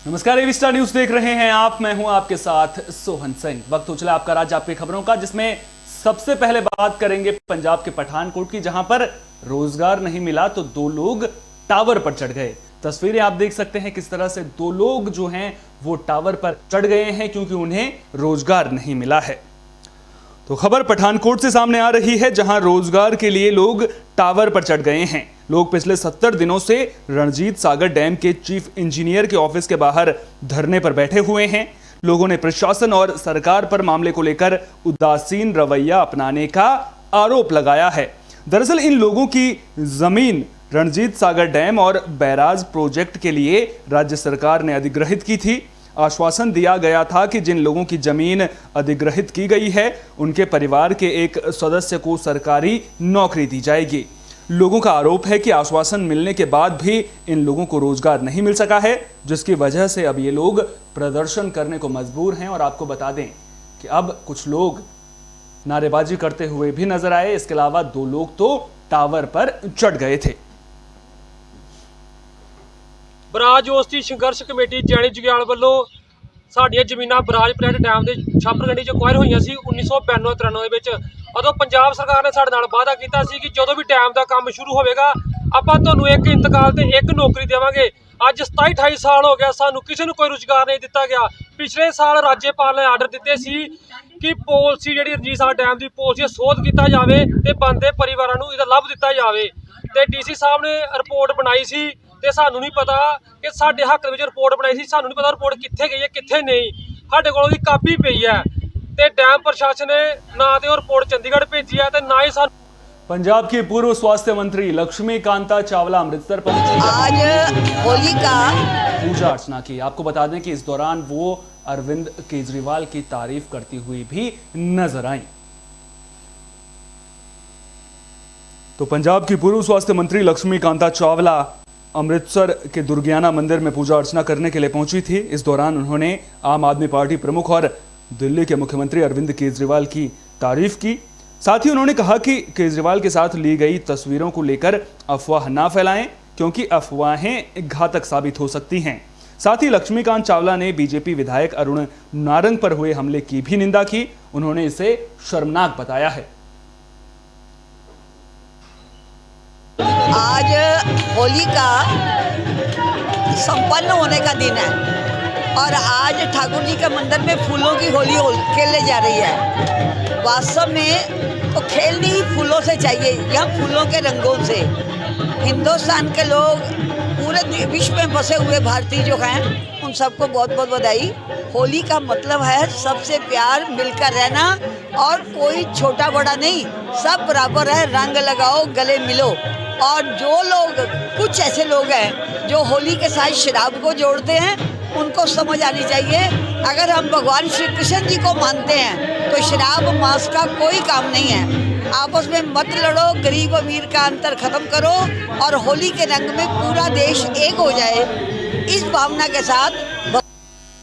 नमस्कार, एवी star news देख रहे हैं आप। मैं हूं आपके साथ सोहन सिंह। वक्त हो चला आपका राज्य आपकी खबरों का, जिसमें सबसे पहले बात करेंगे पंजाब के पठानकोट की, जहां पर रोजगार नहीं मिला तो दो लोग टावर पर चढ़ गए। तस्वीरें आप देख सकते हैं किस तरह से दो लोग जो हैं वो टावर पर चढ़ गए हैं क्योंकि उन्हें रोजगार नहीं मिला है। तो खबर पठानकोट से सामने आ रही है, जहां रोजगार के लिए लोग टावर पर चढ़ गए हैं। लोग पिछले 70 दिनों से रणजीत सागर डैम के चीफ इंजीनियर के ऑफिस के बाहर धरने पर बैठे हुए हैं। लोगों ने प्रशासन और सरकार पर मामले को लेकर उदासीन रवैया अपनाने का आरोप लगाया है। दरअसल इन लोगों की जमीन रणजीत सागर डैम और बैराज प्रोजेक्ट के लिए राज्य सरकार ने अधिग्रहित की थी। आश्वासन दिया गया था कि जिन लोगों की जमीन अधिग्रहित की गई है उनके परिवार के एक सदस्य को सरकारी नौकरी दी जाएगी। लोगों का आरोप है कि आश्वासन मिलने के बाद भी इन लोगों को रोजगार नहीं मिल सका है, जिसकी वजह से अब ये लोग प्रदर्शन करने को मजबूर हैं। और आपको बता दें कि अब कुछ लोग नारेबाजी करते हुए भी नजर आए। इसके अलावा दो लोग तो टावर पर चढ़ गए थे। बराज उस्ती संघर्ष कमेटी जैनी जुग्याल ਵੱਲੋਂ ਸਾਡੀਆਂ ਜ਼ਮੀਨਾਂ ਬਰਾਜ ਪ੍ਰੋਜੈਕਟ ਡੈਮ ਦੇ ਛਾਪਰਗੰਡੀ ਚ ਅਕਵਾਇਰ ਹੋਈਆਂ ਸੀ 1992-93 ਦੇ ਵਿੱਚ। ਉਦੋਂ ਪੰਜਾਬ ਸਰਕਾਰ ਨੇ ਸਾਡੇ ਨਾਲ ਵਾਅਦਾ ਕੀਤਾ ਸੀ ਕਿ ਜਦੋਂ ਵੀ ਡੈਮ ਦਾ ਕੰਮ ਸ਼ੁਰੂ ਹੋਵੇਗਾ ਆਪਾਂ ਤੁਹਾਨੂੰ ਇੱਕ ਇੰਤਕਾਲ ਤੇ ਇੱਕ ਨੌਕਰੀ ਦੇਵਾਂਗੇ। ਅੱਜ 27-28 ਸਾਲ ਹੋ ਗਿਆ, ਸਾਨੂੰ ਕਿਸੇ ਨੂੰ ਕੋਈ ਰੁਜ਼ਗਾਰ ਨਹੀਂ ਦਿੱਤਾ ਗਿਆ। ਪਿਛਲੇ ਸਾਲ ਰਾਜਪਾਲ ਨੇ ਆਰਡਰ ਦਿੱਤੇ ਸੀ ਕਿ ਪਾਲਿਸੀ ਜਿਹੜੀ ਰਣਜੀਤ ਸਾਗਰ ਡੈਮ ਦੀ ਪਾਲਿਸੀ ਸੋਧ ਕੀਤਾ ਜਾਵੇ ਤੇ ਬੰਦੇ ਪਰਿਵਾਰਾਂ ਨੂੰ ਇਹਦਾ ਲਾਭ ਦਿੱਤਾ ਜਾਵੇ। ਤੇ ਡੀਸੀ ਸਾਹਿਬ ਨੇ ਰਿਪੋर्ट ਬਣਾਈ ਸੀ ਤੇ ਸਾਨੂੰ ਨਹੀਂ ਪਤਾ ਕਿ ਸਾਡੇ ਹੱਕ ਦੇ ਵਿੱਚ ਰਿਪੋर्ट ਬਣਾਈ ਸੀ। ਸਾਨੂੰ ਨਹੀਂ ਪਤਾ ਰਿਪੋर्ट ਕਿੱਥੇ ਗਈ ਹੈ ਕਿੱਥੇ ਨਹੀਂ। ਸਾਡੇ ਕੋਲ ਉਹਦੀ ਕਾਪੀ ਪਈ ਹੈ ਤੇ ਡੈਮ ਪ੍ਰਸ਼ਾसन ने ना तो रिपोर्ट चंडीगढ़ भेजी है ना ही सानू। पंजाब की पूर्व स्वास्थ्य मंत्री लक्ष्मी कांता चावला अमृतसर पहुंची, आज होली का पूजा अर्चना की। आपको बता दें कि इस दौरान वो अरविंद केजरीवाल की तारीफ करती हुई भी नजर आई। तो पंजाब की पूर्व स्वास्थ्य मंत्री लक्ष्मी कांता चावला अमृतसर के दुर्गियाना मंदिर में पूजा अर्चना करने के लिए पहुंची थी। इस दौरान उन्होंने आम आदमी पार्टी प्रमुख और दिल्ली के मुख्यमंत्री अरविंद केजरीवाल की तारीफ की। साथ ही उन्होंने कहा कि केजरीवाल के साथ ली गई तस्वीरों को लेकर अफवाह ना फैलाएं, क्योंकि अफवाहें घातक साबित हो सकती हैं। साथ ही लक्ष्मीकांत चावला ने बीजेपी विधायक अरुण नारंग पर हुए हमले की भी निंदा की। उन्होंने इसे शर्मनाक बताया है। आज होली का संपन्न होने का दिन है और आज ठाकुर जी के मंदिर में फूलों की होली खेलने जा रही है। वास्तव में तो खेलनी ही फूलों से चाहिए या फूलों के रंगों से। हिंदुस्तान के लोग पूरे विश्व में बसे हुए भारतीय जो हैं उन सबको बहुत बहुत बधाई। होली का मतलब है सबसे प्यार, मिलकर रहना और कोई छोटा बड़ा नहीं, सब बराबर है। रंग लगाओ, गले मिलो। और जो लोग, कुछ ऐसे लोग हैं जो होली के साथ शराब को जोड़ते हैं, उनको समझ आनी चाहिए अगर हम भगवान श्री कृष्ण जी को मानते हैं तो शराब मांस का कोई काम नहीं है। आपस में मत लड़ो, गरीब अमीर का अंतर खत्म करो और होली के रंग में पूरा देश एक हो जाए, इस भावना के साथ।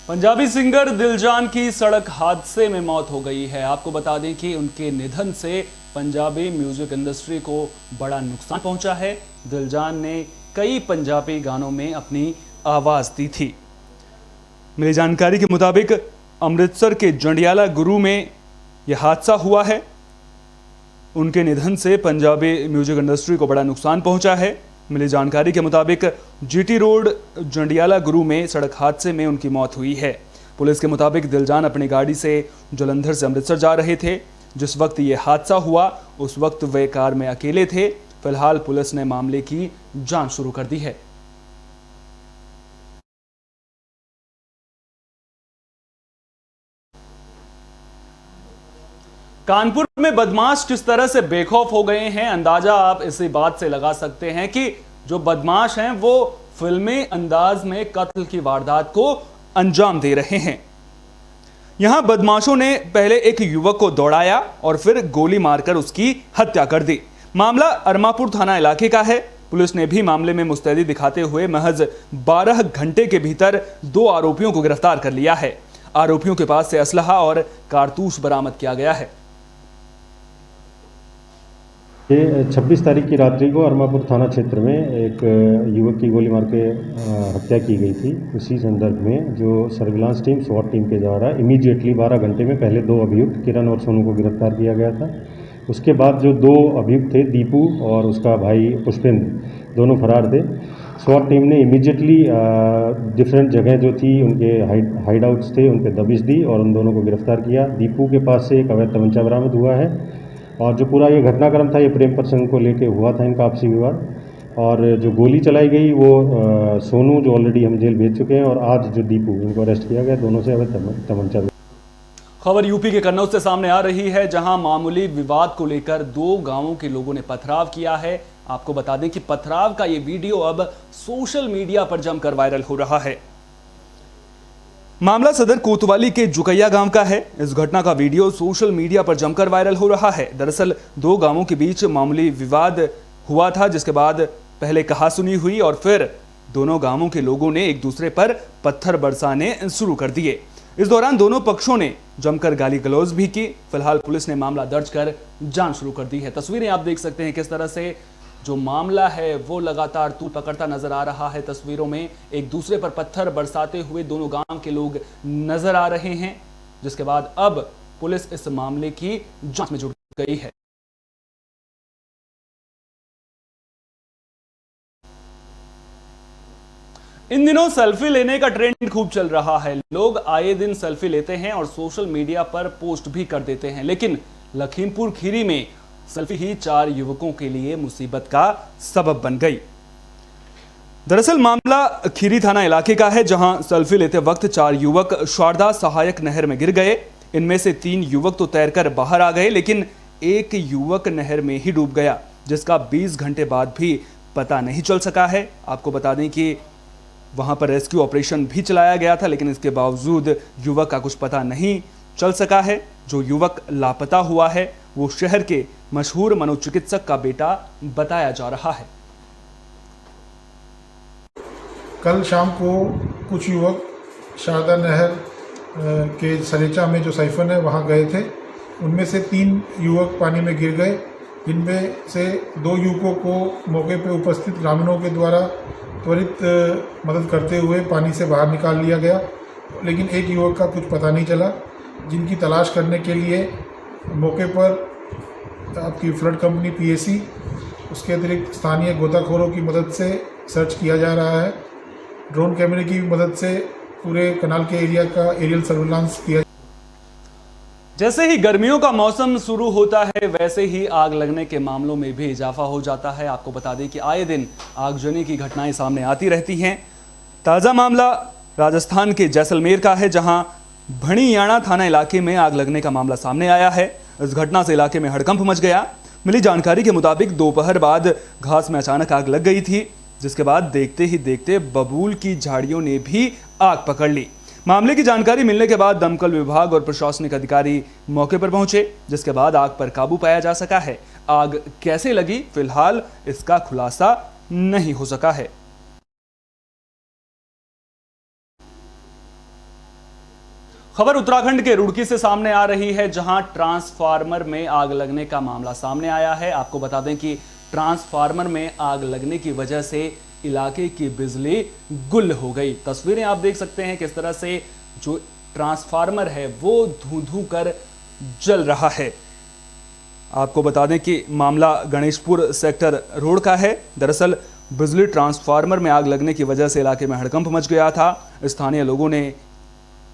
पंजाबी सिंगर दिलजान की सड़क हादसे में मौत हो गई है। आपको बता दें कि उनके निधन से पंजाबी म्यूजिक इंडस्ट्री को बड़ा नुकसान पहुंचा है। दिलजान ने कई पंजाबी गानों में अपनी आवाज दी थी। मिली जानकारी के मुताबिक अमृतसर के जंडियाला गुरु में यह हादसा हुआ है। उनके निधन से पंजाबी म्यूजिक इंडस्ट्री को बड़ा नुकसान पहुंचा है। मिली जानकारी के मुताबिक जीटी रोड जंडियाला गुरु में सड़क हादसे में उनकी मौत हुई है। पुलिस के मुताबिक दिलजान अपनी गाड़ी से जलंधर से अमृतसर जा रहे थे। जिस वक्त ये हादसा हुआ उस वक्त वे कार में अकेले थे। फिलहाल पुलिस ने मामले की जांच शुरू कर दी है। कानपुर में बदमाश किस तरह से बेखौफ हो गए हैं, अंदाजा आप इसी बात से लगा सकते हैं कि जो बदमाश हैं वो फिल्मी अंदाज में कत्ल की वारदात को अंजाम दे रहे हैं। यहां बदमाशों ने पहले एक युवक को दौड़ाया और फिर गोली मारकर उसकी हत्या कर दी। मामला अरमापुर थाना इलाके का है। पुलिस ने भी मामले में मुस्तैदी दिखाते हुए महज 12 घंटे के भीतर 2 आरोपियों को गिरफ्तार कर लिया है। आरोपियों के पास से असलहा और कारतूस बरामद किया गया है। ये 26 तारीख की रात्रि को अरमापुर थाना क्षेत्र में एक युवक की गोली मार के हत्या की गई थी। उसी संदर्भ में जो सर्विलांस टीम स्वॉट टीम के द्वारा इमीडिएटली 12 घंटे में पहले 2 अभियुक्त किरण और सोनू को गिरफ्तार किया गया था। उसके बाद जो 2 अभियुक्त थे, दीपू और उसका भाई पुष्पेंद्र, दोनों फरार थे। स्वॉट टीम ने इमीडिएटली डिफरेंट जगह जो थी उनके हाइड आउट्स थे उन पर दबिश दी और उन दोनों को गिरफ्तार किया। दीपू के पास से एक अवैध तमंचा बरामद हुआ है और जो पूरा ये घटनाक्रम था ये प्रेम प्रसंग को लेके हुआ था, इनका आपसी विवाद। और जो गोली चलाई गई वो सोनू जो ऑलरेडी हम जेल भेज चुके हैं और आज जो दीपू, इनको अरेस्ट किया गया, दोनों से अवैध तमंचा। खबर यूपी के कन्नौज से सामने आ रही है, जहां मामूली विवाद को लेकर 2 गांवों के लोगों ने पथराव किया है। आपको बता दें कि पथराव का ये वीडियो अब सोशल मीडिया पर जमकर वायरल हो रहा है। मामला सदर कोतवाली के जुकैया गांव का है। इस घटना का वीडियो सोशल मीडिया पर जमकर वायरल हो रहा है। दरअसल 2 गांवों के बीच मामूली विवाद हुआ था, जिसके बाद पहले कहासुनी हुई और फिर दोनों गांवों के लोगों ने एक दूसरे पर पत्थर बरसाने शुरू कर दिए। इस दौरान दोनों पक्षों ने जमकर गाली गलौज भी की। फिलहाल पुलिस ने मामला दर्ज कर जांच शुरू कर दी है। तस्वीरें आप देख सकते हैं किस तरह से जो मामला है वो लगातार तूल पकड़ता नजर आ रहा है। तस्वीरों में एक दूसरे पर पत्थर बरसाते हुए दोनों गांव के लोग नजर आ रहे हैं, जिसके बाद अब पुलिस इस मामले की जांच में जुट गई है। इन दिनों सेल्फी लेने का ट्रेंड खूब चल रहा है। लोग आए दिन सेल्फी लेते हैं और सोशल मीडिया पर पोस्ट भी कर देते हैं, लेकिन लखीमपुर खीरी में सेल्फी ही 4 युवकों के लिए मुसीबत का सबब बन गई। दरअसल मामला खीरी थाना इलाके का है, जहां सेल्फी लेते वक्त 4 युवक शारदा सहायक नहर में गिर गए। इनमें से 3 युवक तो तैरकर बाहर आ गए, लेकिन एक युवक नहर में ही डूब गया, जिसका 20 घंटे बाद भी पता नहीं चल सका है। आपको बता दें कि वहां पर रेस्क्यू ऑपरेशन भी चलाया गया था, लेकिन इसके बावजूद युवक का कुछ पता नहीं चल सका है। जो युवक लापता हुआ है वो शहर के मशहूर मनोचिकित्सक का बेटा बताया जा रहा है। कल शाम को कुछ युवक शारदा नहर के सरेचा में जो साइफन है वहाँ गए थे। उनमें से 3 युवक पानी में गिर गए, जिनमें से 2 युवकों को मौके पर उपस्थित ग्रामीणों के द्वारा त्वरित मदद करते हुए पानी से बाहर निकाल लिया गया, लेकिन एक युवक का कुछ पता नहीं चला, जिनकी तलाश करने के लिए मौके पर आपकी फ्लड कंपनी पीएसी, उसके अतिरिक्त स्थानीय गोताखोरों की मदद से सर्च किया जा रहा है। ड्रोन कैमरे की मदद से पूरे कनाल के एरिया का एरियल सर्विलांस किया। जैसे ही गर्मियों का मौसम शुरू होता है, वैसे ही आग लगने के मामलों में भी इजाफा हो जाता है। आपको बता दें कि आए दिन आगजनी की घटनाएं सामने आती रहती हैं। ताज़ा मामला राजस्थान के जैसलमेर का है, जहां भणियाणा थाना इलाके में आग लगने का मामला सामने आया है। इस घटना से इलाके में हड़कंप मच गया। मिली जानकारी के मुताबिक दोपहर बाद घास में अचानक आग लग गई थी, जिसके बाद देखते ही देखते बबूल की झाड़ियों ने भी आग पकड़ ली। मामले की जानकारी मिलने के बाद दमकल विभाग और प्रशासनिक अधिकारी मौके पर पहुंचे, जिसके बाद आग पर काबू पाया जा सका है। आग कैसे लगी, फिलहाल इसका खुलासा नहीं हो सका है। खबर उत्तराखंड के रुड़की से सामने आ रही है, जहां ट्रांसफार्मर में आग लगने का मामला सामने आया है। आपको बता दें कि ट्रांसफार्मर में आग लगने की वजह से इलाके की बिजली गुल हो गई। तस्वीरें आप देख सकते हैं किस तरह से जो ट्रांसफार्मर है वो धू-धू कर जल रहा है। आपको बता दें कि मामला गणेशपुर सेक्टर रोड का है। दरअसल बिजली ट्रांसफार्मर में आग लगने की वजह से इलाके में हड़कंप मच गया था। स्थानीय लोगों ने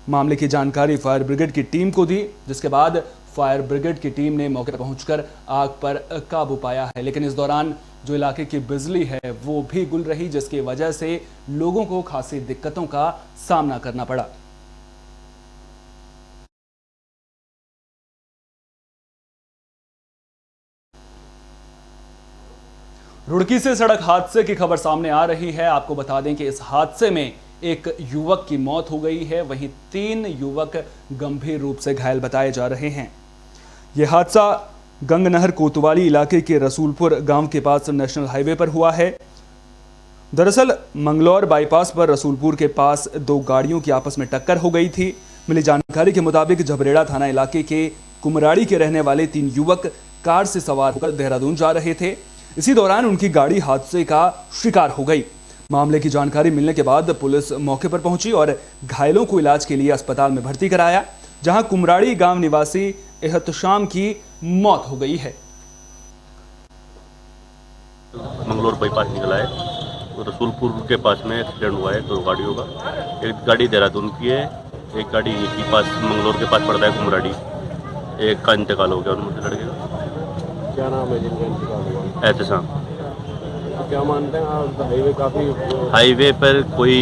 मामले की जानकारी फायर ब्रिगेड की टीम को दी, जिसके बाद फायर ब्रिगेड की टीम ने मौके पर पहुंचकर आग पर काबू पाया है। लेकिन इस दौरान जो इलाके की बिजली है वो भी गुल रही, जिसकी वजह से लोगों को खासी दिक्कतों का सामना करना पड़ा। रुड़की से सड़क हादसे की खबर सामने आ रही है। आपको बता दें कि इस हादसे में एक युवक की मौत हो गई है, वहीं 3 युवक गंभीर रूप से घायल बताए जा रहे हैं। यह हादसा गंगनहर कोतवाली इलाके के रसूलपुर गांव के पास नेशनल हाईवे पर हुआ है। दरअसल मंगलौर बाईपास पर रसूलपुर के पास 2 गाड़ियों की आपस में टक्कर हो गई थी। मिली जानकारी के मुताबिक झबरेड़ा थाना इलाके के कुमराड़ी के रहने वाले 3 युवक कार से सवार होकर देहरादून जा रहे थे। इसी दौरान उनकी गाड़ी हादसे का शिकार हो गई। मामले की जानकारी मिलने के बाद पुलिस मौके पर पहुंची और घायलों को इलाज के लिए अस्पताल में भर्ती कराया, जहां कुमराड़ी गांव निवासी एहतशाम की मौत हो गई है। मंगलोर बाईपास निकला है तो रसूलपुर के पास में एक्सीडेंट हुआ है 2 गाड़ियों का। एक गाड़ी देहरादून की है, एक गाड़ी के पास मंगलोर के पास पड़ता है कुमराड़ी। एक का इंतकाल हो गया उनमें से लड़के का। क्या नाम है जिनका इंतकाल हुआ? एहतशाम। तो क्या मानते हैं आप, हाईवे काफ़ी हाईवे पर कोई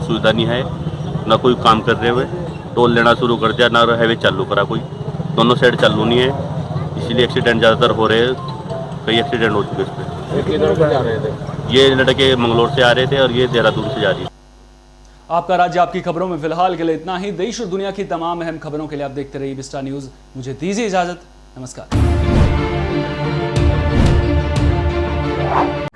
सुविधा नहीं है, ना कोई काम कर रहे हुए, टोल लेना शुरू कर दिया, ना हाईवे चालू करा कोई, दोनों साइड चालू नहीं है, इसीलिए एक्सीडेंट ज़्यादातर हो रहे हैं। कई एक्सीडेंट हो चुके इस पर। ये किधर से जा रहे थे? ये लड़के मंगलोर से आ रहे थे और ये देहरादून से जा रही है। आपका राज्य आपकी खबरों में फिलहाल के लिए इतना ही। देश और दुनिया की तमाम अहम खबरों के लिए आप देखते रहिए विस्टा न्यूज। मुझे दीजिए इजाजत। नमस्कार।